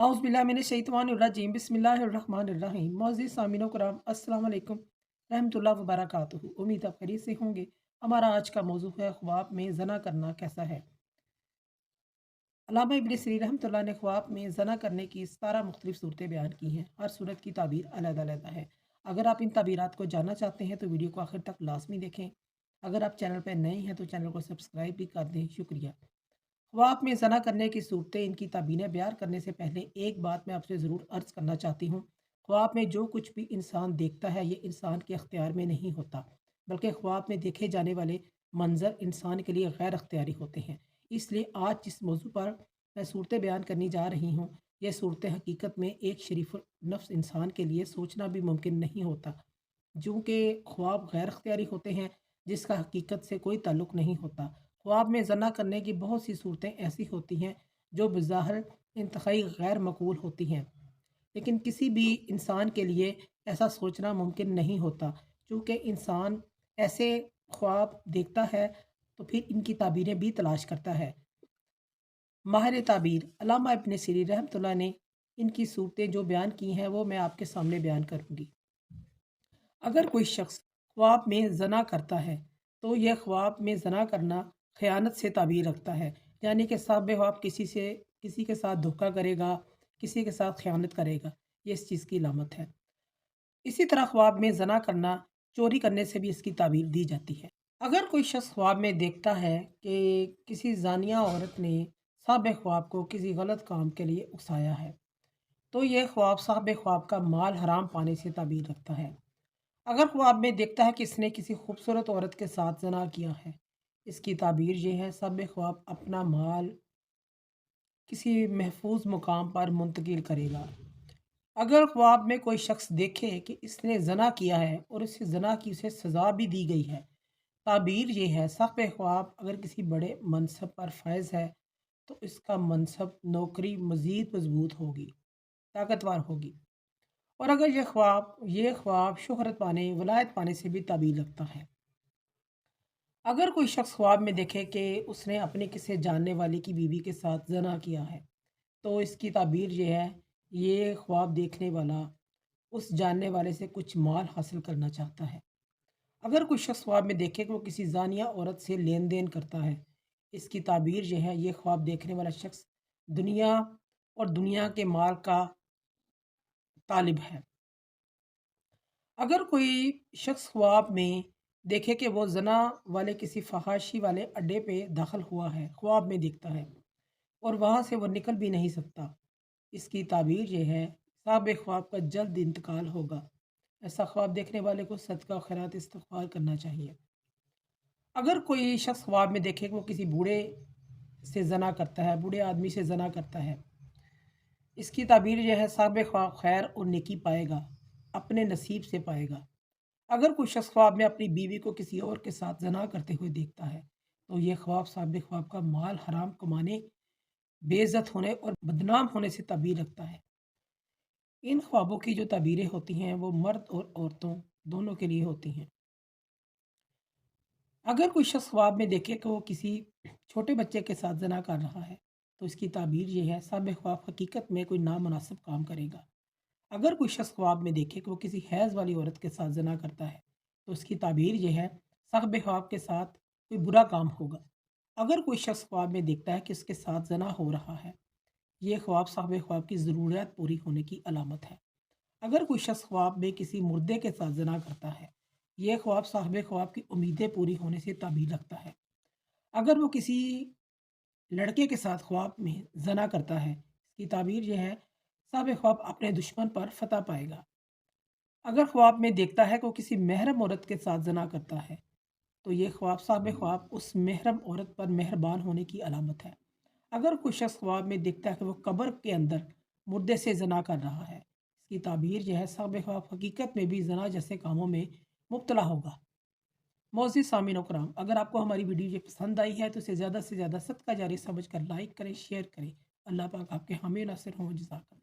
औज़ुबिल्लाहिमिनश्शैतानिर्रजीम बिस्मिल्लाहिर्रहमानिर्रहीम। मोअज़्ज़िज़ सामीनो कराम अस्सलाम वालेकुम रहमतुल्लाहि व बरकातुहू। उम्मीद आप खैरियत से होंगे। हमारा आज का मौज़ू है ख्वाब में ज़ना करना कैसा है। अल्लामा इब्न सीरीन रहमतुल्लाह ने ख्वाब में ज़ना करने की 17 मुख्तलिफ़ सूरतें बयान की हैं। हर सूरत की ताबीर अलग-अलग है। अगर आप इन ताबीरात को जानना चाहते हैं तो वीडियो को आखिर तक लाज़मी देखें। अगर आप चैनल पर नए हैं तो चैनल को सब्सक्राइब भी कर दें। शुक्रिया। ख्वाब में ज़ना करने की सूरतें, इनकी ताबीरें बयान करने से पहले एक बात मैं आपसे ज़रूर अर्ज़ करना चाहती हूँ। ख्वाब में जो कुछ भी इंसान देखता है ये इंसान के अख्तियार में नहीं होता, बल्कि ख्वाब में देखे जाने वाले मंज़र इंसान के लिए गैर अख्तियारी होते हैं। इसलिए आज जिस मौजू पर मैं सूरतें बयान करने जा रही हूँ, ये सूरतें हकीकत में एक शरीफ नफ्स इंसान के लिए सोचना भी मुमकिन नहीं होता, चूँकि ख्वाब गैर अख्तियारी होते हैं जिसका हकीकत से कोई ताल्लुक़ नहीं होता। ख्वाब में ज़ना करने की बहुत सी सूरतें ऐसी होती हैं जो बज़ाहिर इंतहाई गैर मक़बूल होती हैं, लेकिन किसी भी इंसान के लिए ऐसा सोचना मुमकिन नहीं होता। चूँकि इंसान ऐसे ख्वाब देखता है तो फिर इनकी ताबीरें भी तलाश करता है। माहिर ताबीर अल्लामा इब्न सीरीन रहमतुल्लाह ने इनकी सूरतें जो बयान की हैं वो मैं आपके सामने बयान करूँगी। अगर कोई शख्स ख्वाब में ज़ना करता है तो यह ख्वाब में ज़ना करना ख़यानत से ताबीर रखता है, यानी कि साहिब ख्वाब किसी के साथ धोखा करेगा, किसी के साथ ख़यानत करेगा, ये इस चीज़ की अलामत है। इसी तरह ख्वाब में ज़ना करना चोरी करने से भी इसकी ताबीर दी जाती है। अगर कोई शख्स ख्वाब में देखता है कि किसी ज़ानिया औरत ने साहिब ख्वाब को किसी गलत काम के लिए उकसाया है, तो यह ख्वाब साहिब ख्वाब का माल हराम पाने से ताबीर रखता है। अगर ख्वाब में देखता है कि इसने किसी खूबसूरत औरत के साथ ज़ना किया है, इसकी ताबीर ये है साहिब ख्वाब अपना माल किसी महफूज मुकाम पर मुंतकिल करेगा। अगर ख्वाब में कोई शख्स देखे कि इसने ज़ना किया है और इस ज़ना की उसे सज़ा भी दी गई है, ताबीर ये है साहिब ख्वाब अगर किसी बड़े मनसब पर फायज़ है तो इसका मनसब नौकरी मज़ीद मजबूत होगी, ताकतवर होगी। और अगर ये ख्वाब शोहरत पाने, वलायत पाने से भी ताबीर रखता है। अगर कोई शख्स ख्वाब में देखे कि उसने अपने किसी जानने वाले की बीवी के साथ ज़ना किया है, तो इसकी ताबीर ये है, ये ख्वाब देखने वाला उस जानने वाले से कुछ माल हासिल करना चाहता है। अगर कोई शख्स ख्वाब में देखे कि वो किसी ज़ानिया औरत से लेन-देन करता है, इसकी ताबीर ये है, ये ख्वाब देखने वाला शख्स दुनिया और दुनिया के माल का तालिब है। अगर कोई शख्स ख्वाब में देखे कि वो ज़ना वाले किसी फ़हाशी वाले अड्डे पे दाखिल हुआ है, ख्वाब में दिखता है और वहाँ से वो निकल भी नहीं सकता, इसकी ताबीर ये है साहिब ख्वाब का जल्द इंतकाल होगा। ऐसा ख्वाब देखने वाले को सदका खैरात इस्तिग़फ़ार करना चाहिए। अगर कोई शख्स ख्वाब में देखे कि वो किसी बूढ़े से ज़ना करता है, बूढ़े आदमी से ज़ना करता है, इसकी ताबीर ये है साहिब ख्वाब खैर और नेकी पाएगा, अपने नसीब से पाएगा। अगर कोई शख्स ख्वाब में अपनी बीवी को किसी और के साथ ज़ना करते हुए देखता है, तो ये ख्वाब साहिब ख्वाब का माल हराम कमाने, बेइज़्ज़त होने और बदनाम होने से ताबीर रखता है। इन ख्वाबों की जो ताबीरें होती हैं वो मर्द और औरतों दोनों के लिए होती हैं। अगर कोई शख्स ख्वाब में देखे कि वो किसी छोटे बच्चे के साथ ज़ना कर रहा है, तो इसकी ताबीर ये है साहिब ख्वाब हकीकत में कोई नामुनासिब काम करेगा। अगर कोई शख्स ख्वाब में देखे कि वो किसी हैज़ वाली औरत के साथ ज़ना करता है, तो उसकी ताबीर ये है साहिब ख्वाब के साथ कोई बुरा काम होगा। अगर कोई शख्स ख्वाब में देखता है कि उसके साथ ज़ना हो रहा है, ये ख्वाब साहिब ख्वाब की ज़रूरियात पूरी होने की अलामत है। अगर कोई शख्स ख्वाब में किसी मुर्दे के साथ ज़ना करता है, ये ख्वाब साहिब ख्वाब की उम्मीदें पूरी होने से ताबीर रखता है। अगर वो किसी लड़के के साथ ख्वाब में ज़ना करता है, इसकी ताबीर ये है साहिब ख्वाब अपने दुश्मन पर फ़तह पाएगा। अगर ख्वाब में देखता है कि वो किसी महरम औरत के साथ ज़ना करता है, तो ये ख्वाब साहिब ख्वाब उस महरम औरत पर मेहरबान होने की अलामत है। अगर कोई शख्स ख्वाब में देखता है कि वो कब्र के अंदर मुर्दे से ज़ना कर रहा है, इसकी ताबीर यह है साहिब ख्वाब हकीकत में भी ज़ना जैसे कामों में मुब्तला होगा। मोअज़्ज़िज़ सामीन कराम, अगर आपको हमारी वीडियो ये पसंद आई है तो इसे ज़्यादा से ज़्यादा सदका जारी समझ कर लाइक करें, शेयर करें। अल्लाह पाक आपके हामी नासिर हों। जज़ाकल्लाह।